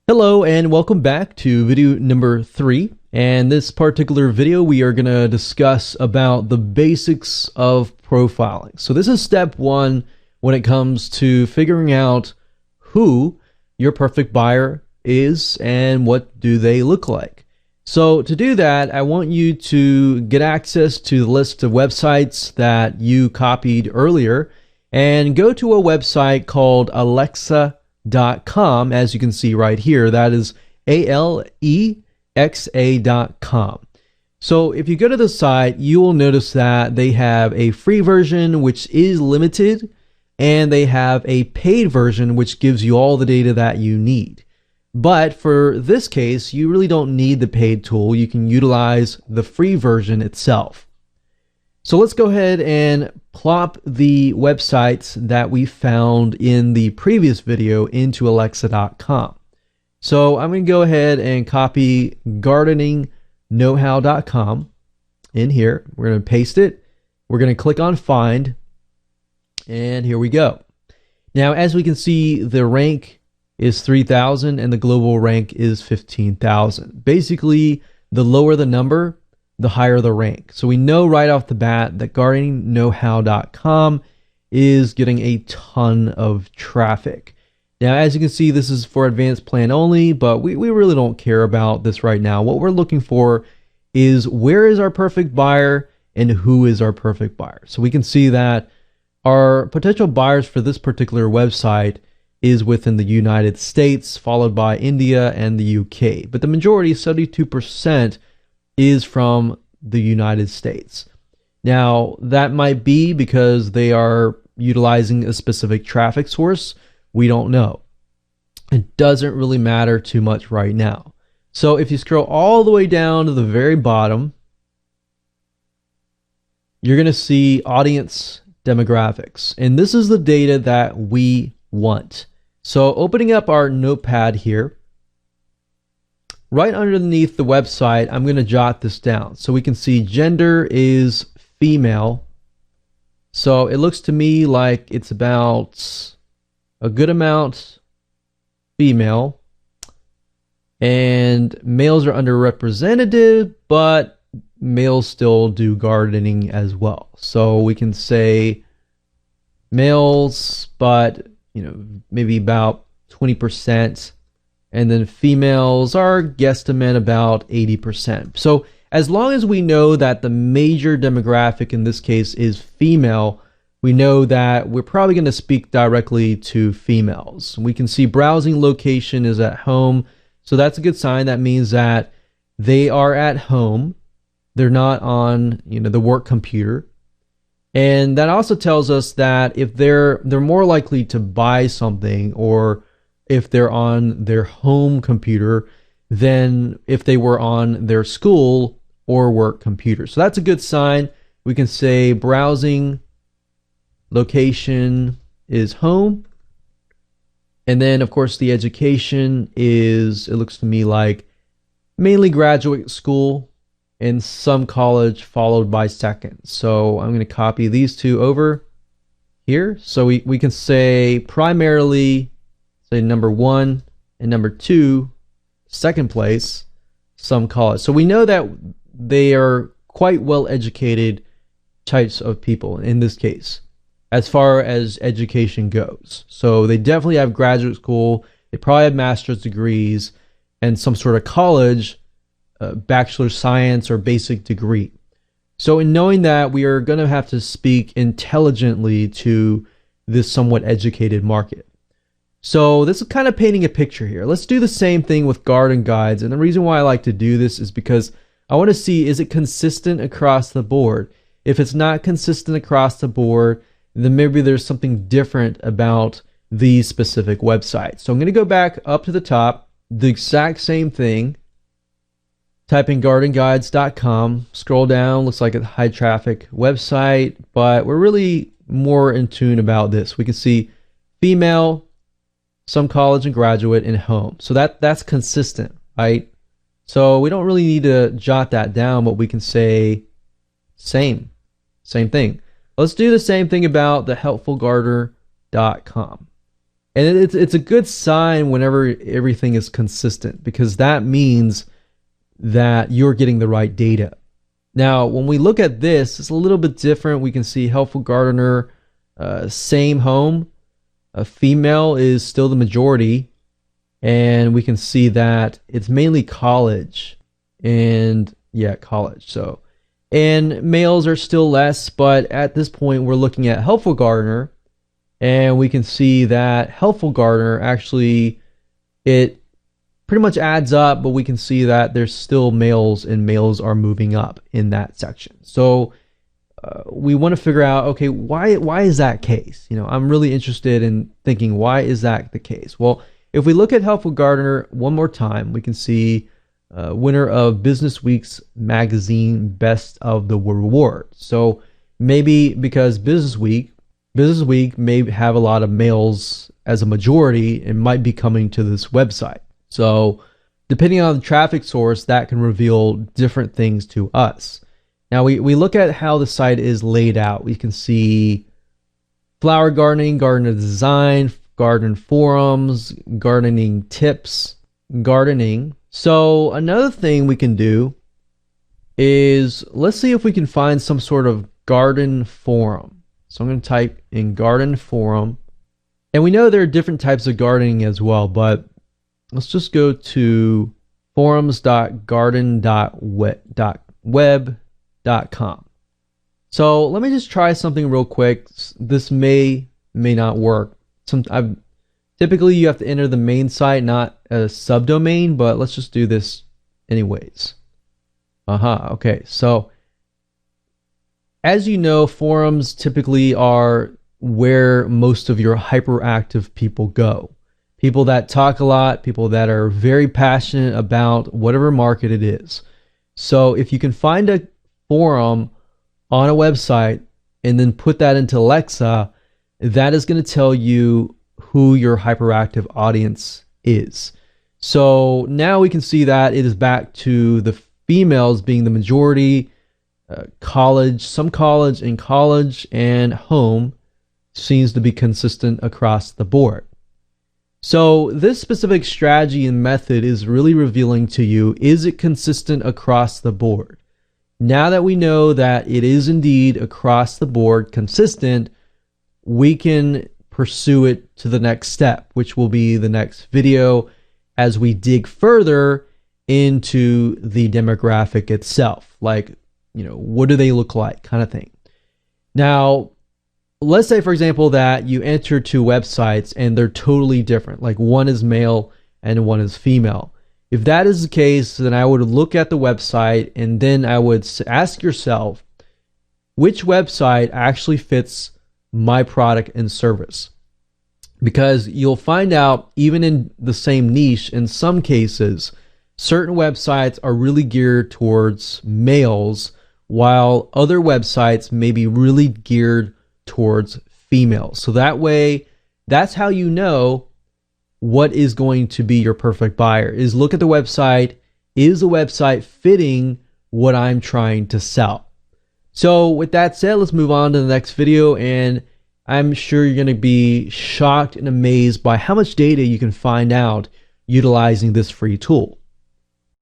Hello and welcome back to video number 3. And this particular video we are going to discuss about the basics of profiling. So this is step 1 when it comes to figuring out who your perfect buyer is and what do they look like. So to do that, I want you to get access to the list of websites that you copied earlier and go to a website called Alexacom, as you can see right here. That is Alexa.com. So if you go to the site, you will notice that they have a free version which is limited, and they have a paid version which gives you all the data that you need. But for this case, you really don't need the paid tool. You can utilize the free version itself. So let's go ahead and plop the websites that we found in the previous video into Alexa.com. So I'm going to go ahead and copy gardening.knowhow.com in here. We're going to paste it. We're going to click on find, and here we go. Now, as we can see, the rank is 3,000 and the global rank is 15,000. Basically, the lower the number, the higher the rank. So we know right off the bat that gardening.knowhow.com is getting a ton of traffic. Now, as you can see, this is for advanced plan only, but we really don't care about this right now. What we're looking for is where is our perfect buyer and who is our perfect buyer. So we can see that our potential buyers for this particular website is within the United States, followed by India and the UK. But the majority, 72%, is from the United States. Now, that might be because they are utilizing a specific traffic source. We don't know. It doesn't really matter too much right now. So if you scroll all the way down to the very bottom, you're going to see audience demographics. And this is the data that we want. So opening up our notepad here, right underneath the website, I'm going to jot this down. So we can see gender is female. So it looks to me like it's about a good amount female. And males are underrepresented, but males still do gardening as well. So we can say males, but maybe about 20%. And then females are guesstimate about 80%. So as long as we know that the major demographic in this case is female, we know that we're probably going to speak directly to females. We can see browsing location is at home. So that's a good sign. That means that they are at home. They're not on, the work computer. And that also tells us that if they're more likely to buy something, or if they're on their home computer, than if they were on their school or work computer. So that's a good sign. We can say browsing location is home. And then, of course, the education is, it looks to me like, mainly graduate school and some college followed by second. So I'm going to copy these two over here. So we can say primarily, say number 1 and number 2, second place, some college. So we know that they are quite well educated types of people in this case, as far as education goes. So they definitely have graduate school. They probably have master's degrees and some sort of college, bachelor's science or basic degree. So in knowing that, we are going to have to speak intelligently to this somewhat educated market. So this is kind of painting a picture here. Let's do the same thing with garden guides. And the reason why I like to do this is because I want to see, is it consistent across the board? If it's not consistent across the board, then maybe there's something different about these specific websites. So I'm going to go back up to the top, the exact same thing, type in gardenguides.com, scroll down, looks like a high traffic website, but we're really more in tune about this. We can see female, some college and graduate, and home. So that's consistent, right? So we don't really need to jot that down, but we can say same thing. Let's do the same thing about the helpfulgardener.com. And it's a good sign whenever everything is consistent, because that means that you're getting the right data. Now, when we look at this, it's a little bit different. We can see Helpful Gardener, same home. A female is still the majority. And we can see that it's mainly college. And yeah, college. So, and males are still less, but at this point, we're looking at Helpful Gardener. And we can see that Helpful Gardener actually, it pretty much adds up, but we can see that there's still males, and males are moving up in that section. So we want to figure out, okay, why is that case? You know, I'm really interested in thinking, why is that the case? Well, if we look at Helpful Gardener one more time, we can see winner of Business Week's magazine Best of the Reward. So maybe because Business Week may have a lot of males as a majority and might be coming to this website. So depending on the traffic source, that can reveal different things to us. Now we look at how the site is laid out. We can see flower gardening, garden design, garden forums, gardening tips, gardening. So another thing we can do is, let's see if we can find some sort of garden forum. So I'm going to type in garden forum. And we know there are different types of gardening as well, but let's just go to forums.garden.web.com. So let me just try something real quick. This may not work. Typically you have to enter the main site, not a subdomain, but let's just do this anyways. Okay, so as you know, forums typically are where most of your hyperactive people go. People that talk a lot, people that are very passionate about whatever market it is. So if you can find a forum on a website and then put that into Alexa, that is going to tell you who your hyperactive audience is. So now we can see that it is back to the females being the majority. College, some college, and home seems to be consistent across the board. So this specific strategy and method is really revealing to you, is it consistent across the board? Now that we know that it is indeed across the board consistent, we can pursue it to the next step, which will be the next video as we dig further into the demographic itself. Like, you know, what do they look like, kind of thing. Now, let's say, for example, that you enter two websites and they're totally different. Like one is male and one is female. If that is the case, then I would look at the website and then I would ask yourself, which website actually fits my product and service? Because you'll find out, even in the same niche, in some cases, certain websites are really geared towards males, while other websites may be really geared towards females. So that way, that's how you know what is going to be your perfect buyer, is look at the website. Is the website fitting what I'm trying to sell? So with that said, let's move on to the next video, and I'm sure you're going to be shocked and amazed by how much data you can find out utilizing this free tool.